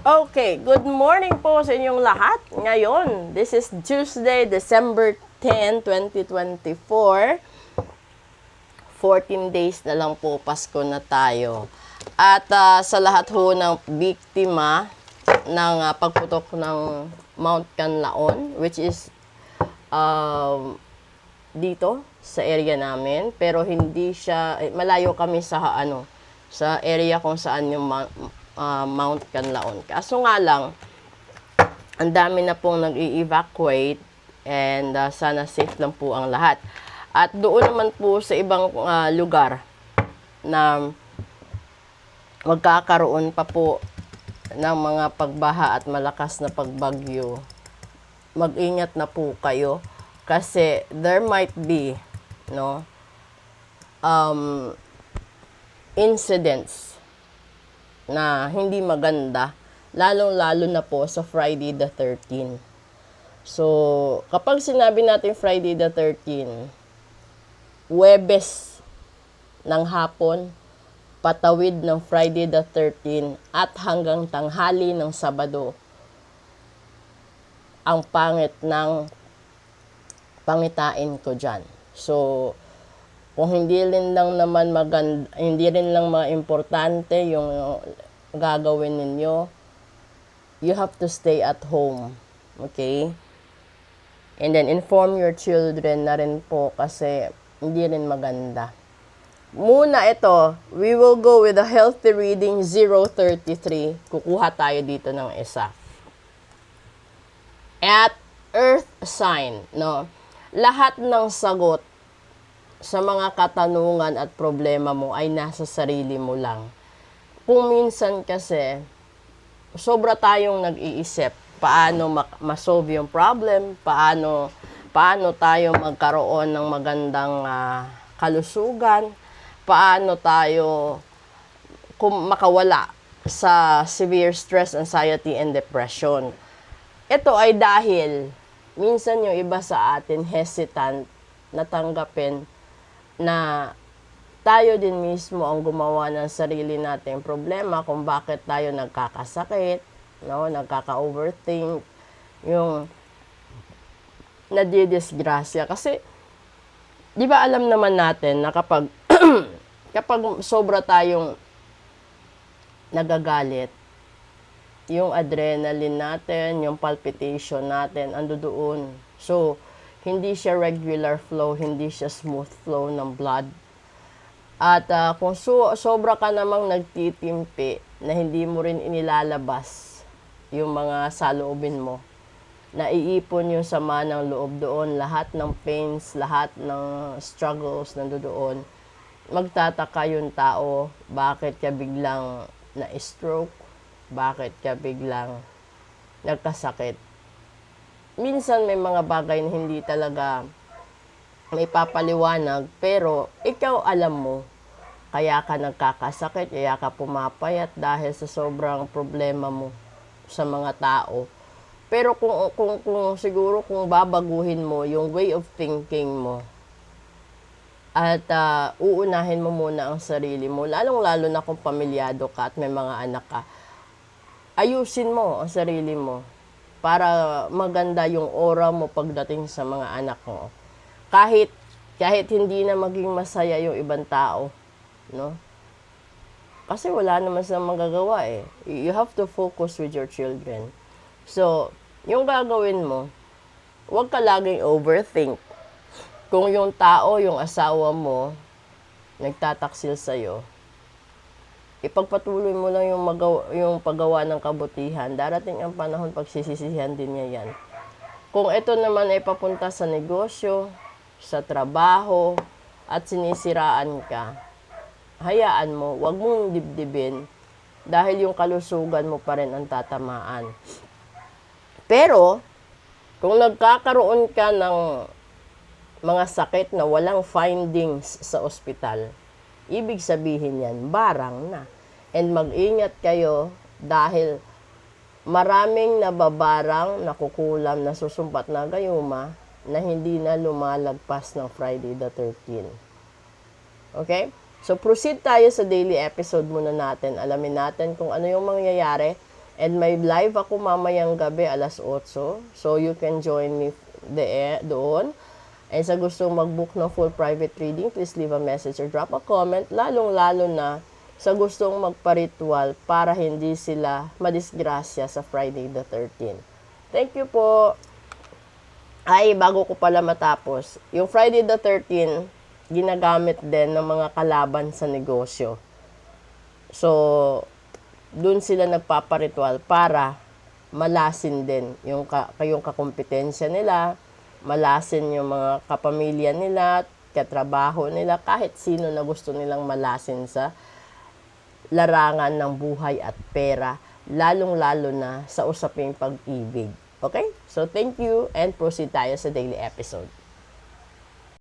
Okay, good morning po sa inyong lahat. Ngayon, this is Tuesday, December 10, 2024. 14 days na lang po, Pasko na tayo. At sa lahat ho ng biktima ng pagputok ng Mount Canlaon, which is dito sa area namin, pero hindi siya, malayo kami sa sa area kung saan yung Mount Canlaon. Kaso nga lang, ang dami na pong nag-i-evacuate and sana safe lang po ang lahat. At doon naman po sa ibang lugar na magkakaroon pa po ng mga pagbaha at malakas na pagbagyo, mag-ingat na po kayo kasi there might be incidents na hindi maganda, lalong-lalo na po sa Friday the 13th. So, kapag sinabi natin Friday the 13th, Huwebes ng hapon, patawid ng Friday the 13th, at hanggang tanghali ng Sabado, ang pangit ng pangitain ko dyan. So, kung hindi rin lang naman hindi rin lang importante yung gagawin ninyo, you have to stay at home. Okay? And then inform your children na rin po kasi hindi rin maganda. Muna ito, we will go with a healthy reading 033. Kukuha tayo dito ng isa. At earth sign, lahat ng sagot sa mga katanungan at problema mo ay nasa sarili mo lang. Kung minsan kasi, sobra tayong nag-iisip paano ma-solve yung problem, paano tayo magkaroon ng magandang kalusugan, paano tayo makawala sa severe stress, anxiety, and depression. Ito ay dahil minsan yung iba sa atin hesitant na tanggapin na tayo din mismo ang gumawa ng sarili nating problema kung bakit tayo nagkakasakit, nagkaka-overthink, yung nadidisgrasya. Kasi, di ba alam naman natin na kapag sobra tayong nagagalit, yung adrenaline natin, yung palpitation natin, ando doon. So, hindi siya regular flow, hindi siya smooth flow ng blood. At kung sobra ka namang nagtitimpi na hindi mo rin inilalabas yung mga saloobin mo, naiipon yung sama ng loob doon, lahat ng pains, lahat ng struggles nandoon, magtataka yung tao, bakit ka biglang na-stroke, bakit ka biglang nagkasakit. Minsan may mga bagay na hindi talaga may papaliwanag, pero ikaw alam mo, kaya ka nagkakasakit, kaya ka pumapayat dahil sa sobrang problema mo sa mga tao. Pero kung siguro kung babaguhin mo yung way of thinking mo, at uunahin mo muna ang sarili mo, lalong-lalo na kung pamilyado ka at may mga anak ka, ayusin mo ang sarili mo para maganda yung aura mo pagdating sa mga anak mo. Kahit hindi na maging masaya yung ibang tao, Kasi wala naman silang magagawa eh. You have to focus with your children. So, yung gagawin mo, huwag ka laging overthink. Kung yung tao, yung asawa mo, nagtataksil sa'yo, ipagpatuloy mo lang yung paggawa ng kabutihan. Darating ang panahon, pagsisisihan din niya yan. Kung ito naman ay papunta sa negosyo, sa trabaho, at sinisiraan ka, hayaan mo, wag mong dibdibin, dahil yung kalusugan mo pa rin ang tatamaan. Pero, kung nagkakaroon ka ng mga sakit na walang findings sa ospital, ibig sabihin yan, barang na. And mag-ingat kayo dahil maraming nababarang, nakukulam, nasusumpat na gayuma na hindi na lumalagpas ng Friday the 13th. Okay? So, proceed tayo sa daily episode muna natin. Alamin natin kung ano yung mangyayari And may live ako mamayang gabi, alas 8. So, you can join me doon. And sa gustong mag-book ng full private reading, please leave a message or drop a comment. Lalong-lalo na sa gustong magpa-ritual para hindi sila madisgrasya sa Friday the 13th. Thank you po. Ay, bago ko pala matapos, yung Friday the 13th, ginagamit din ng mga kalaban sa negosyo. So, dun sila nagpaparitual para malasin din yung kakumpetensya nila, malasin yung mga kapamilya nila, katrabaho nila, kahit sino na gusto nilang malasin sa larangan ng buhay at pera, lalong-lalo na sa usaping pag-ibig. Okay? So, thank you and proceed tayo sa daily episode.